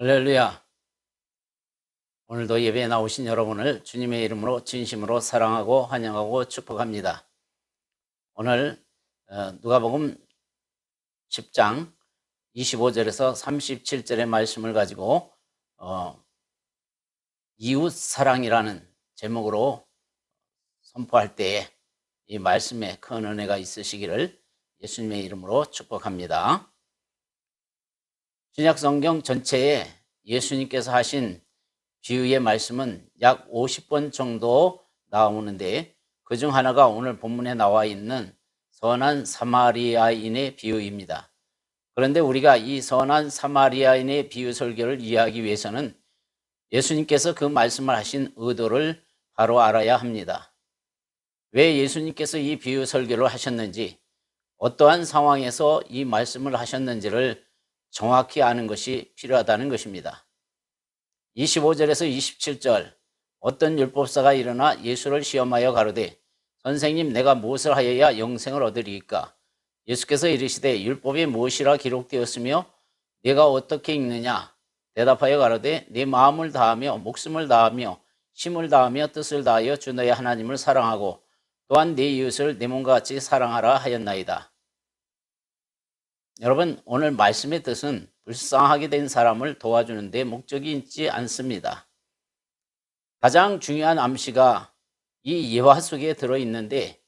할렐루야. 오늘도 예배에 나오신 여러분을 주님의 이름으로 진심으로 사랑하고 환영하고 축복합니다. 오늘 누가복음 10장 25절에서 37절의 말씀을 가지고 이웃 사랑이라는 제목으로 선포할 때에 이 말씀에 큰 은혜가 있으시기를 예수님의 이름으로 축복합니다. 신약 성경 전체에 예수님께서 하신 비유의 말씀은 약 50번 정도 나오는데 그중 하나가 오늘 본문에 나와 있는 선한 사마리아인의 비유입니다. 그런데 우리가 이 선한 사마리아인의 비유 설교를 이해하기 위해서는 예수님께서 그 말씀을 하신 의도를 바로 알아야 합니다. 왜 예수님께서 이 비유 설교를 하셨는지, 어떠한 상황에서 이 말씀을 하셨는지를 정확히 아는 것이 필요하다는 것입니다. 25절에서 27절, 어떤 율법사가 일어나 예수를 시험하여 가로되 선생님, 내가 무엇을 하여야 영생을 얻으리이까? 예수께서 이르시되 율법에 무엇이라 기록되었으며 네가 어떻게 읽느냐? 대답하여 가로되 네 마음을 다하며 목숨을 다하며 힘을 다하며 뜻을 다하여 주 너의 하나님을 사랑하고 또한 네 이웃을 내 몸과 같이 사랑하라 하였나이다. 여러분, 오늘 말씀의 뜻은 불쌍하게 된 사람을 도와주는 데 목적이 있지 않습니다. 가장 중요한 암시가 이 예화 속에 들어있는데,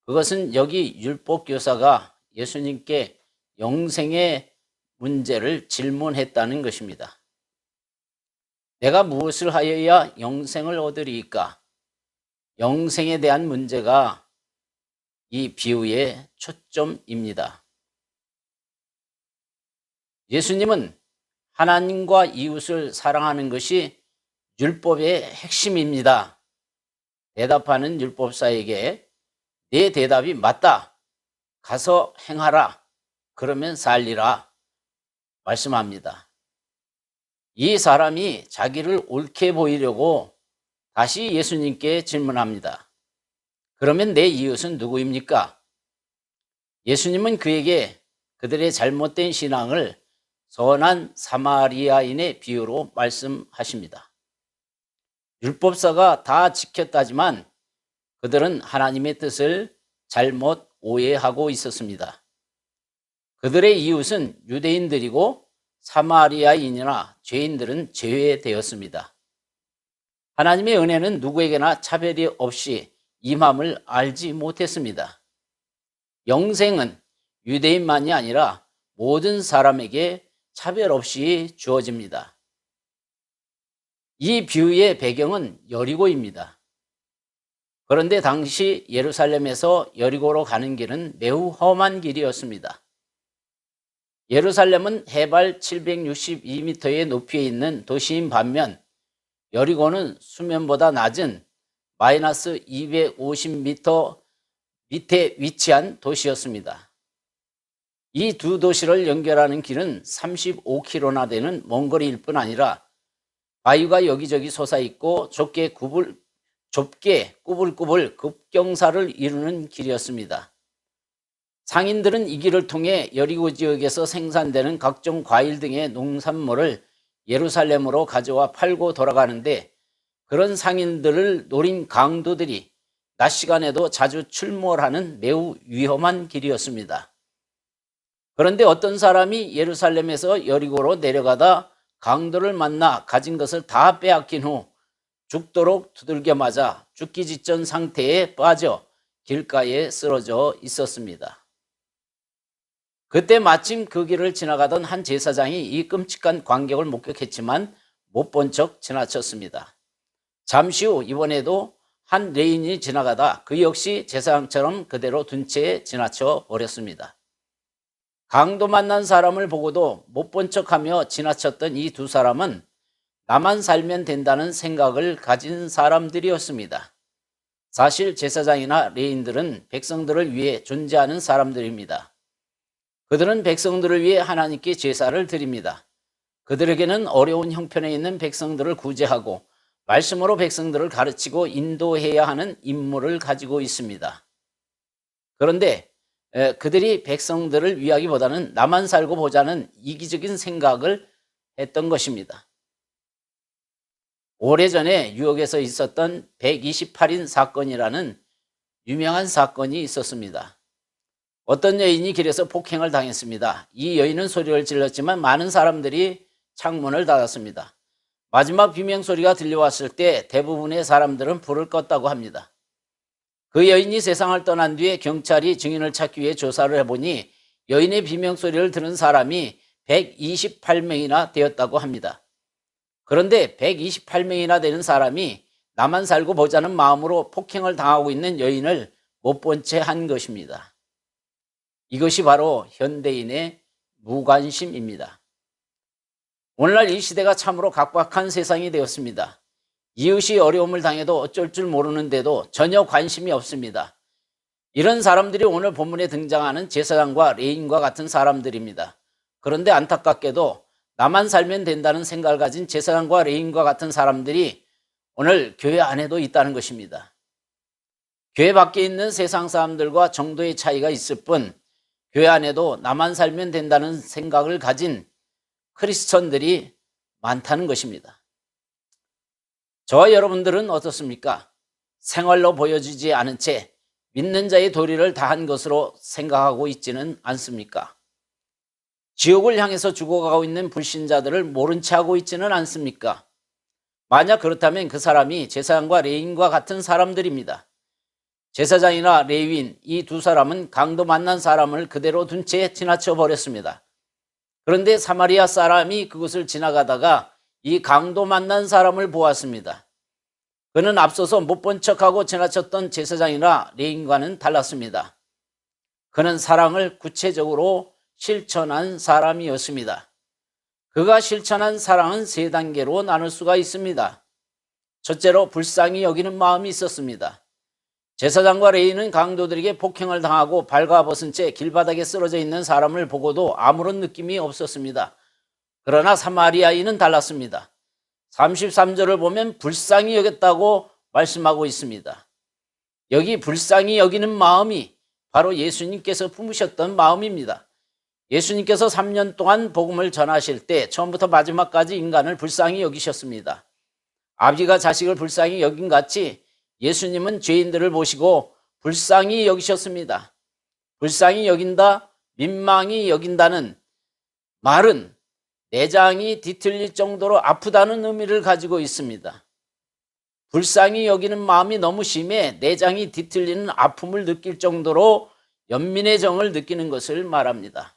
그것은 여기 율법교사가 예수님께 영생의 문제를 질문했다는 것입니다. 내가 무엇을 하여야 영생을 얻으리이까? 영생에 대한 문제가 이 비유의 초점입니다. 예수님은 하나님과 이웃을 사랑하는 것이 율법의 핵심입니다. 대답하는 율법사에게 네 대답이 맞다, 가서 행하라, 그러면 살리라 말씀합니다. 이 사람이 자기를 옳게 보이려고 다시 예수님께 질문합니다. 그러면 내 이웃은 누구입니까? 예수님은 그에게 그들의 잘못된 신앙을 선한 사마리아인의 비유로 말씀하십니다. 율법사가 다 지켰다지만 그들은 하나님의 뜻을 잘못 오해하고 있었습니다. 그들의 이웃은 유대인들이고 사마리아인이나 죄인들은 제외되었습니다. 하나님의 은혜는 누구에게나 차별이 없이 임함을 알지 못했습니다. 영생은 유대인만이 아니라 모든 사람에게 차별 없이 주어집니다. 이 비유의 배경은 여리고입니다. 그런데 당시 예루살렘에서 여리고로 가는 길은 매우 험한 길이었습니다. 예루살렘은 해발 762m의 높이에 있는 도시인 반면 여리고는 수면보다 낮은 마이너스 250m 밑에 위치한 도시였습니다. 이 두 도시를 연결하는 길은 35km나 되는 먼 거리일 뿐 아니라 바위가 여기저기 솟아있고 좁게 꾸불꾸불 급경사를 이루는 길이었습니다. 상인들은 이 길을 통해 여리고 지역에서 생산되는 각종 과일 등의 농산물을 예루살렘으로 가져와 팔고 돌아가는데, 그런 상인들을 노린 강도들이 낮 시간에도 자주 출몰하는 매우 위험한 길이었습니다. 그런데 어떤 사람이 예루살렘에서 여리고로 내려가다 강도를 만나 가진 것을 다 빼앗긴 후 죽도록 두들겨 맞아 죽기 직전 상태에 빠져 길가에 쓰러져 있었습니다. 그때 마침 그 길을 지나가던 한 제사장이 이 끔찍한 광경을 목격했지만 못 본 척 지나쳤습니다. 잠시 후 이번에도 한 레인이 지나가다 그 역시 제사장처럼 그대로 둔 채 지나쳐 버렸습니다. 강도 만난 사람을 보고도 못 본 척하며 지나쳤던 이 두 사람은 나만 살면 된다는 생각을 가진 사람들이었습니다. 사실 제사장이나 레인들은 백성들을 위해 존재하는 사람들입니다. 그들은 백성들을 위해 하나님께 제사를 드립니다. 그들에게는 어려운 형편에 있는 백성들을 구제하고 말씀으로 백성들을 가르치고 인도해야 하는 임무를 가지고 있습니다. 그런데 그들이 백성들을 위하기보다는 나만 살고 보자는 이기적인 생각을 했던 것입니다. 오래전에 뉴욕에서 있었던 128인 사건이라는 유명한 사건이 있었습니다. 어떤 여인이 길에서 폭행을 당했습니다. 이 여인은 소리를 질렀지만 많은 사람들이 창문을 닫았습니다. 마지막 비명소리가 들려왔을 때 대부분의 사람들은 불을 껐다고 합니다. 그 여인이 세상을 떠난 뒤에 경찰이 증인을 찾기 위해 조사를 해보니 여인의 비명소리를 들은 사람이 128명이나 되었다고 합니다. 그런데 128명이나 되는 사람이 나만 살고 보자는 마음으로 폭행을 당하고 있는 여인을 못 본 채 한 것입니다. 이것이 바로 현대인의 무관심입니다. 오늘날 이 시대가 참으로 각박한 세상이 되었습니다. 이웃이 어려움을 당해도 어쩔 줄 모르는데도 전혀 관심이 없습니다. 이런 사람들이 오늘 본문에 등장하는 제사장과 레위인과 같은 사람들입니다. 그런데 안타깝게도 나만 살면 된다는 생각을 가진 제사장과 레위인과 같은 사람들이 오늘 교회 안에도 있다는 것입니다. 교회 밖에 있는 세상 사람들과 정도의 차이가 있을 뿐 교회 안에도 나만 살면 된다는 생각을 가진 크리스천들이 많다는 것입니다. 저와 여러분들은 어떻습니까? 생활로 보여주지 않은 채 믿는 자의 도리를 다한 것으로 생각하고 있지는 않습니까? 지옥을 향해서 죽어가고 있는 불신자들을 모른 채 하고 있지는 않습니까? 만약 그렇다면 그 사람이 제사장과 레위인과 같은 사람들입니다. 제사장이나 레위인 이 두 사람은 강도 만난 사람을 그대로 둔 채 지나쳐 버렸습니다. 그런데 사마리아 사람이 그곳을 지나가다가 이 강도 만난 사람을 보았습니다. 그는 앞서서 못 본 척하고 지나쳤던 제사장이나 레위인과는 달랐습니다. 그는 사랑을 구체적으로 실천한 사람이었습니다. 그가 실천한 사랑은 세 단계로 나눌 수가 있습니다. 첫째로 불쌍히 여기는 마음이 있었습니다. 제사장과 레위인은 강도들에게 폭행을 당하고 발가벗은 채 길바닥에 쓰러져 있는 사람을 보고도 아무런 느낌이 없었습니다. 그러나 사마리아인은 달랐습니다. 33절을 보면 불쌍히 여겼다고 말씀하고 있습니다. 여기 불쌍히 여기는 마음이 바로 예수님께서 품으셨던 마음입니다. 예수님께서 3년 동안 복음을 전하실 때 처음부터 마지막까지 인간을 불쌍히 여기셨습니다. 아비가 자식을 불쌍히 여긴 같이 예수님은 죄인들을 보시고 불쌍히 여기셨습니다. 불쌍히 여긴다, 민망히 여긴다는 말은 내장이 뒤틀릴 정도로 아프다는 의미를 가지고 있습니다. 불쌍히 여기는 마음이 너무 심해 내장이 뒤틀리는 아픔을 느낄 정도로 연민의 정을 느끼는 것을 말합니다.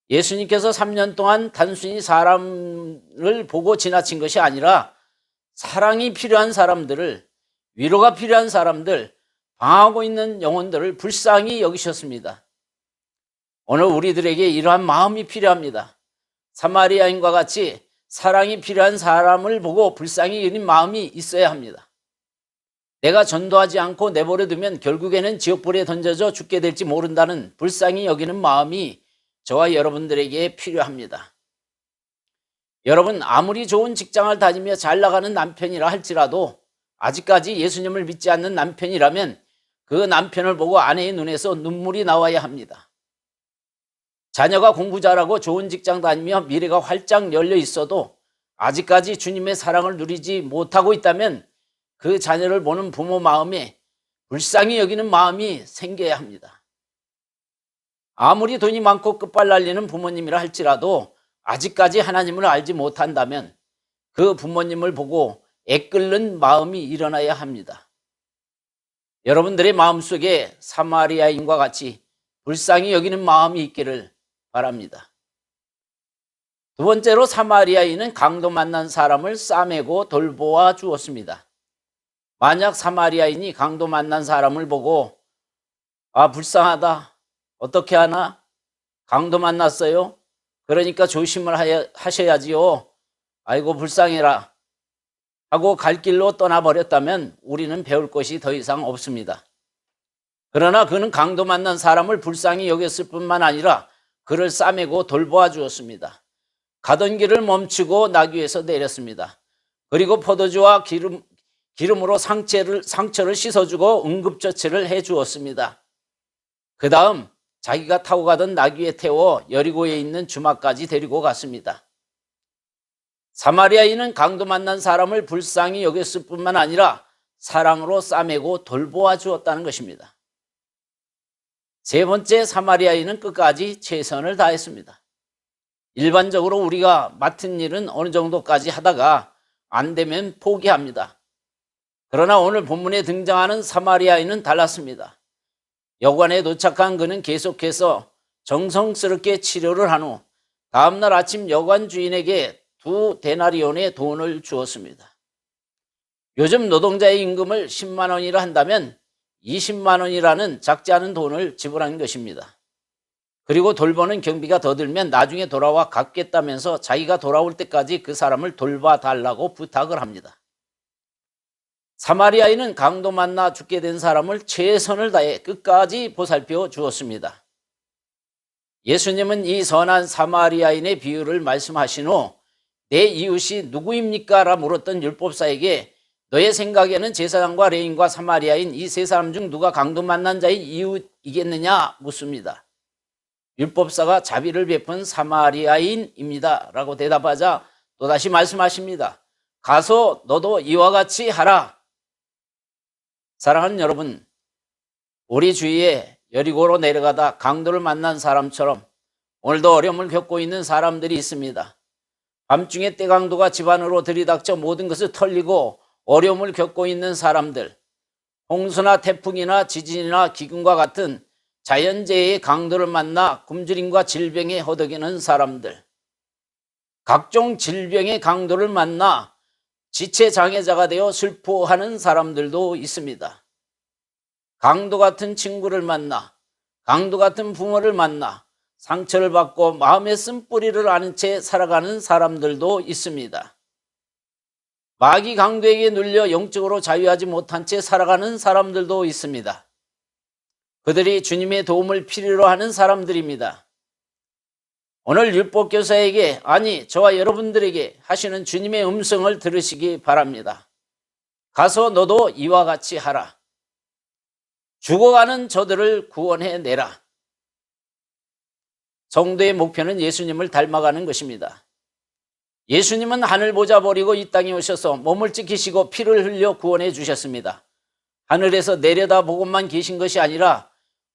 예수님께서 3년 동안 단순히 사람을 보고 지나친 것이 아니라 사랑이 필요한 사람들을, 위로가 필요한 사람들, 방황하고 있는 영혼들을 불쌍히 여기셨습니다. 오늘 우리들에게 이러한 마음이 필요합니다. 사마리아인과 같이 사랑이 필요한 사람을 보고 불쌍히 여기는 마음이 있어야 합니다. 내가 전도하지 않고 내버려두면 결국에는 지옥불에 던져져 죽게 될지 모른다는 불쌍히 여기는 마음이 저와 여러분들에게 필요합니다. 여러분, 아무리 좋은 직장을 다니며 잘 나가는 남편이라 할지라도 아직까지 예수님을 믿지 않는 남편이라면 그 남편을 보고 아내의 눈에서 눈물이 나와야 합니다. 자녀가 공부 잘하고 좋은 직장 다니며 미래가 활짝 열려 있어도 아직까지 주님의 사랑을 누리지 못하고 있다면 그 자녀를 보는 부모 마음에 불쌍히 여기는 마음이 생겨야 합니다. 아무리 돈이 많고 끝발날리는 부모님이라 할지라도 아직까지 하나님을 알지 못한다면 그 부모님을 보고 애끓는 마음이 일어나야 합니다. 여러분들의 마음속에 사마리아인과 같이 불쌍히 여기는 마음이 있기를 바랍니다. 두 번째로 사마리아인은 강도 만난 사람을 싸매고 돌보아 주었습니다. 만약 사마리아인이 강도 만난 사람을 보고 불쌍하다, 어떻게 하나? 강도 만났어요? 그러니까 조심을 하셔야지요. 아이고 불쌍해라 하고 갈 길로 떠나버렸다면 우리는 배울 것이 더 이상 없습니다. 그러나 그는 강도 만난 사람을 불쌍히 여겼을 뿐만 아니라 그를 싸매고 돌보아 주었습니다. 가던 길을 멈추고 나귀에서 내렸습니다. 그리고 포도주와 기름으로 상처를 씻어주고 응급처치를 해주었습니다. 그 다음 자기가 타고 가던 나귀에 태워 여리고에 있는 주막까지 데리고 갔습니다. 사마리아인은 강도 만난 사람을 불쌍히 여겼을 뿐만 아니라 사랑으로 싸매고 돌보아 주었다는 것입니다. 세 번째, 사마리아인은 끝까지 최선을 다했습니다. 일반적으로 우리가 맡은 일은 어느 정도까지 하다가 안 되면 포기합니다. 그러나 오늘 본문에 등장하는 사마리아인은 달랐습니다. 여관에 도착한 그는 계속해서 정성스럽게 치료를 한 후 다음날 아침 여관 주인에게 2데나리온의 돈을 주었습니다. 요즘 노동자의 임금을 10만 원이라 한다면 20만 원이라는 작지 않은 돈을 지불한 것입니다. 그리고 돌보는 경비가 더 들면 나중에 돌아와 갚겠다면서 자기가 돌아올 때까지 그 사람을 돌봐달라고 부탁을 합니다. 사마리아인은 강도 만나 죽게 된 사람을 최선을 다해 끝까지 보살펴 주었습니다. 예수님은 이 선한 사마리아인의 비유를 말씀하신 후 내 이웃이 누구입니까? 라 물었던 율법사에게 너의 생각에는 제사장과 레위인과 사마리아인 이 세 사람 중 누가 강도 만난 자의 이웃이겠느냐 묻습니다. 율법사가 자비를 베푼 사마리아인입니다 라고 대답하자 또다시 말씀하십니다. 가서 너도 이와 같이 하라. 사랑하는 여러분, 우리 주위에 여리고로 내려가다 강도를 만난 사람처럼 오늘도 어려움을 겪고 있는 사람들이 있습니다. 밤중에 떼강도가 집 안으로 들이닥쳐 모든 것을 털리고 어려움을 겪고 있는 사람들, 홍수나 태풍이나 지진이나 기근과 같은 자연재해의 강도를 만나 굶주림과 질병에 허덕이는 사람들, 각종 질병의 강도를 만나 지체장애자가 되어 슬퍼하는 사람들도 있습니다. 강도 같은 친구를 만나, 강도 같은 부모를 만나 상처를 받고 마음의 쓴뿌리를 아는 채 살아가는 사람들도 있습니다. 마귀 강도에게 눌려 영적으로 자유하지 못한 채 살아가는 사람들도 있습니다. 그들이 주님의 도움을 필요로 하는 사람들입니다. 오늘 율법교사에게, 아니 저와 여러분들에게 하시는 주님의 음성을 들으시기 바랍니다. 가서 너도 이와 같이 하라. 죽어가는 저들을 구원해내라. 성도의 목표는 예수님을 닮아가는 것입니다. 예수님은 하늘 보좌 버리고 이 땅에 오셔서 몸을 찢기시고 피를 흘려 구원해 주셨습니다. 하늘에서 내려다보고만 계신 것이 아니라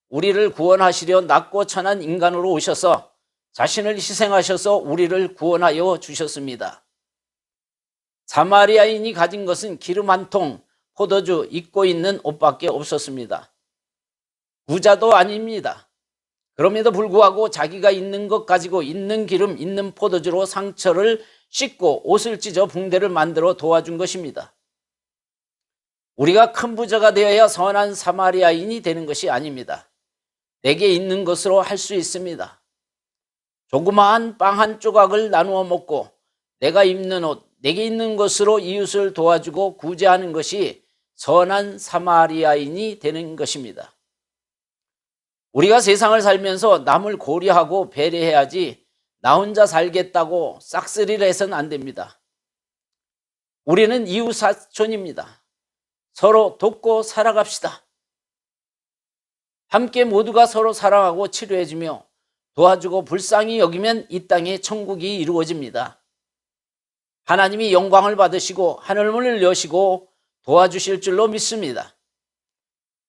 우리를 구원하시려 낮고 천한 인간으로 오셔서 자신을 희생하셔서 우리를 구원하여 주셨습니다. 사마리아인이 가진 것은 기름 한 통, 포도주, 입고 있는 옷밖에 없었습니다. 부자도 아닙니다. 그럼에도 불구하고 자기가 있는 것 가지고 있는 기름, 있는 포도주로 상처를 씻고 옷을 찢어 붕대를 만들어 도와준 것입니다. 우리가 큰 부자가 되어야 선한 사마리아인이 되는 것이 아닙니다. 내게 있는 것으로 할 수 있습니다. 조그마한 빵 한 조각을 나누어 먹고 내가 입는 옷, 내게 있는 것으로 이웃을 도와주고 구제하는 것이 선한 사마리아인이 되는 것입니다. 우리가 세상을 살면서 남을 고려하고 배려해야지 나 혼자 살겠다고 싹쓸이를 해서는 안 됩니다. 우리는 이웃사촌입니다. 서로 돕고 살아갑시다. 함께 모두가 서로 사랑하고 치료해주며 도와주고 불쌍히 여기면 이 땅에 천국이 이루어집니다. 하나님이 영광을 받으시고 하늘문을 여시고 도와주실 줄로 믿습니다.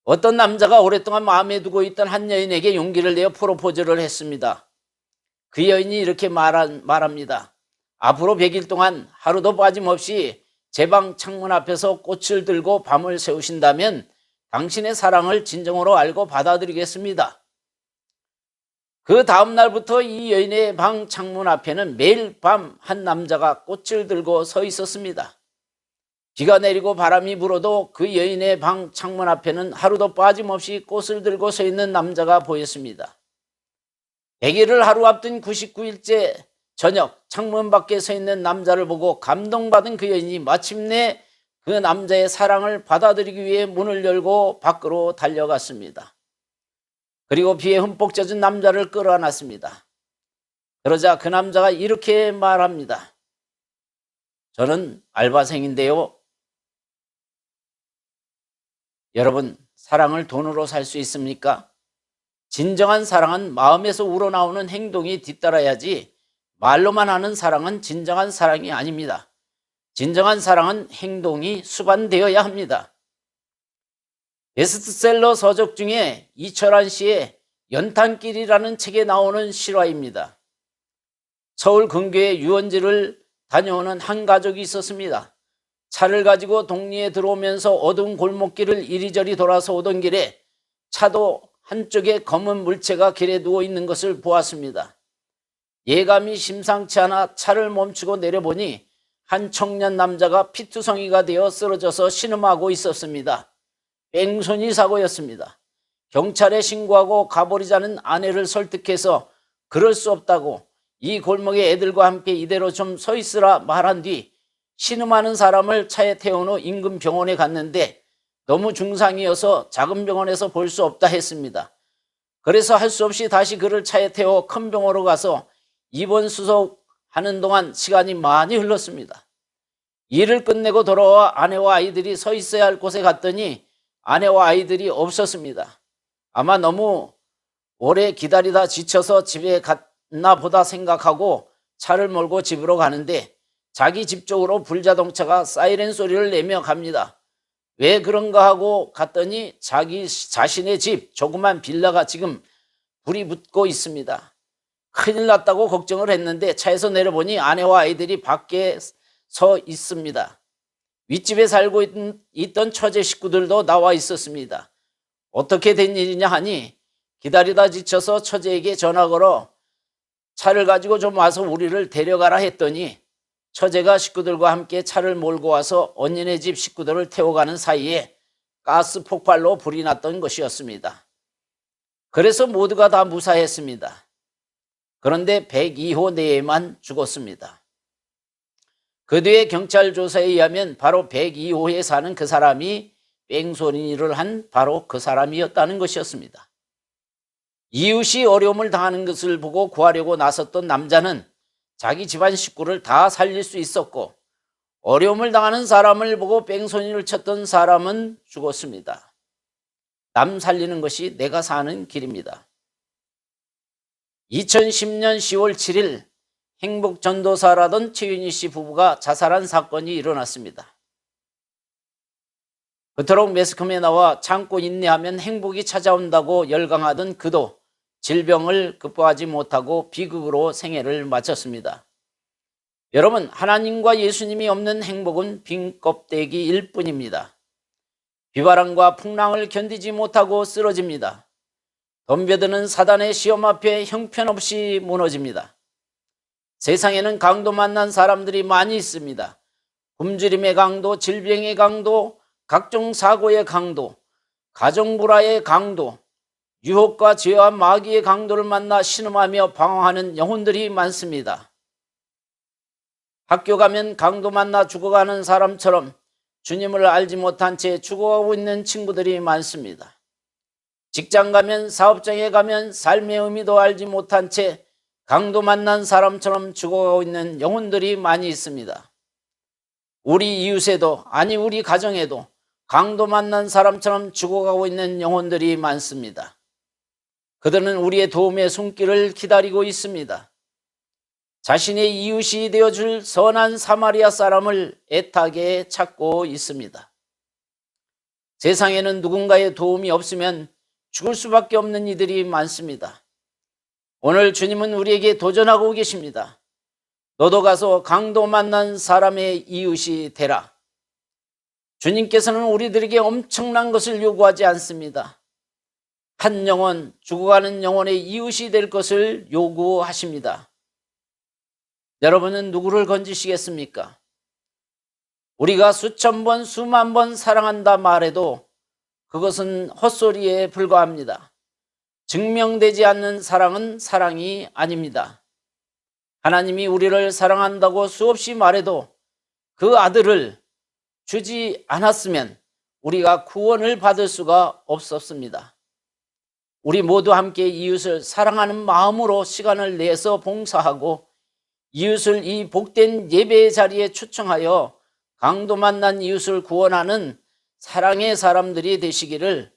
어떤 남자가 오랫동안 마음에 두고 있던 한 여인에게 용기를 내어 프로포즈를 했습니다. 그 여인이 이렇게 말합니다. 앞으로 100일 동안 하루도 빠짐없이 제 방 창문 앞에서 꽃을 들고 밤을 새우신다면 당신의 사랑을 진정으로 알고 받아들이겠습니다. 그 다음 날부터 이 여인의 방 창문 앞에는 매일 밤 한 남자가 꽃을 들고 서 있었습니다. 비가 내리고 바람이 불어도 그 여인의 방 창문 앞에는 하루도 빠짐없이 꽃을 들고 서 있는 남자가 보였습니다. 100일을 하루 앞둔 99일째 저녁 창문 밖에 서 있는 남자를 보고 감동받은 그 여인이 마침내 그 남자의 사랑을 받아들이기 위해 문을 열고 밖으로 달려갔습니다. 그리고 비에 흠뻑 젖은 남자를 끌어안았습니다. 그러자 그 남자가 이렇게 말합니다. 저는 알바생인데요. 여러분, 사랑을 돈으로 살 수 있습니까? 진정한 사랑은 마음에서 우러나오는 행동이 뒤따라야지 말로만 하는 사랑은 진정한 사랑이 아닙니다. 진정한 사랑은 행동이 수반되어야 합니다. 베스트셀러 서적 중에 이철환 씨의 연탄길이라는 책에 나오는 실화입니다. 서울 근교에 유원지를 다녀오는 한 가족이 있었습니다. 차를 가지고 동리에 들어오면서 어두운 골목길을 이리저리 돌아서 오던 길에 차도 한쪽에 검은 물체가 길에 누워 있는 것을 보았습니다. 예감이 심상치 않아 차를 멈추고 내려보니 한 청년 남자가 피투성이가 되어 쓰러져서 신음하고 있었습니다. 뺑소니 사고였습니다. 경찰에 신고하고 가버리자는 아내를 설득해서 그럴 수 없다고 이 골목에 애들과 함께 이대로 좀 서 있으라 말한 뒤 신음하는 사람을 차에 태운 후 인근 병원에 갔는데 너무 중상이어서 작은 병원에서 볼 수 없다 했습니다. 그래서 할 수 없이 다시 그를 차에 태워 큰 병원으로 가서 입원 수속하는 동안 시간이 많이 흘렀습니다. 일을 끝내고 돌아와 아내와 아이들이 서 있어야 할 곳에 갔더니 아내와 아이들이 없었습니다. 아마 너무 오래 기다리다 지쳐서 집에 갔나 보다 생각하고 차를 몰고 집으로 가는데 자기 집 쪽으로 불자동차가 사이렌 소리를 내며 갑니다. 왜 그런가 하고 갔더니 자신의 집 조그만 빌라가 지금 불이 붙고 있습니다. 큰일 났다고 걱정을 했는데 차에서 내려보니 아내와 아이들이 밖에 서 있습니다. 윗집에 살고 있던 처제 식구들도 나와 있었습니다. 어떻게 된 일이냐 하니 기다리다 지쳐서 처제에게 전화 걸어 차를 가지고 좀 와서 우리를 데려가라 했더니 처제가 식구들과 함께 차를 몰고 와서 언니네 집 식구들을 태워가는 사이에 가스 폭발로 불이 났던 것이었습니다. 그래서 모두가 다 무사했습니다. 그런데 102호 내에만 죽었습니다. 그 뒤에 경찰 조사에 의하면 바로 102호에 사는 그 사람이 뺑소니를 한 바로 그 사람이었다는 것이었습니다. 이웃이 어려움을 당하는 것을 보고 구하려고 나섰던 남자는 자기 집안 식구를 다 살릴 수 있었고 어려움을 당하는 사람을 보고 뺑소니를 쳤던 사람은 죽었습니다. 남 살리는 것이 내가 사는 길입니다. 2010년 10월 7일 행복전도사라던 최윤희 씨 부부가 자살한 사건이 일어났습니다. 그토록 매스컴에 나와 참고 인내하면 행복이 찾아온다고 열광하던 그도 질병을 극복하지 못하고 비극으로 생애를 마쳤습니다. 여러분, 하나님과 예수님이 없는 행복은 빈 껍데기일 뿐입니다. 비바람과 풍랑을 견디지 못하고 쓰러집니다. 덤벼드는 사단의 시험 앞에 형편없이 무너집니다. 세상에는 강도 만난 사람들이 많이 있습니다. 굶주림의 강도, 질병의 강도, 각종 사고의 강도, 가정불화의 강도, 유혹과 죄와 마귀의 강도를 만나 신음하며 방황하는 영혼들이 많습니다. 학교 가면 강도 만나 죽어가는 사람처럼 주님을 알지 못한 채 죽어가고 있는 친구들이 많습니다. 직장 가면, 사업장에 가면 삶의 의미도 알지 못한 채 강도 만난 사람처럼 죽어가고 있는 영혼들이 많이 있습니다. 우리 이웃에도, 아니 우리 가정에도 강도 만난 사람처럼 죽어가고 있는 영혼들이 많습니다. 그들은 우리의 도움의 손길을 기다리고 있습니다. 자신의 이웃이 되어줄 선한 사마리아 사람을 애타게 찾고 있습니다. 세상에는 누군가의 도움이 없으면 죽을 수밖에 없는 이들이 많습니다. 오늘 주님은 우리에게 도전하고 계십니다. 너도 가서 강도 만난 사람의 이웃이 되라. 주님께서는 우리들에게 엄청난 것을 요구하지 않습니다. 한 영혼, 죽어가는 영혼의 이웃이 될 것을 요구하십니다. 여러분은 누구를 건지시겠습니까? 우리가 수천 번, 수만 번 사랑한다 말해도 그것은 헛소리에 불과합니다. 증명되지 않는 사랑은 사랑이 아닙니다. 하나님이 우리를 사랑한다고 수없이 말해도 그 아들을 주지 않았으면 우리가 구원을 받을 수가 없었습니다. 우리 모두 함께 이웃을 사랑하는 마음으로 시간을 내서 봉사하고 이웃을 이 복된 예배의 자리에 초청하여 강도 만난 이웃을 구원하는 사랑의 사람들이 되시기를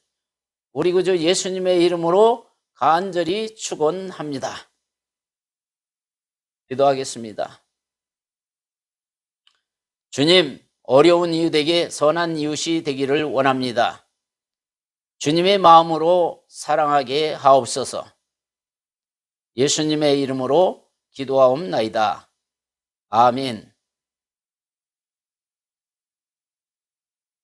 우리 구주 예수님의 이름으로 간절히 축원합니다. 기도하겠습니다. 주님, 어려운 이웃에게 선한 이웃이 되기를 원합니다. 주님의 마음으로 사랑하게 하옵소서. 예수님의 이름으로 기도하옵나이다. 아멘.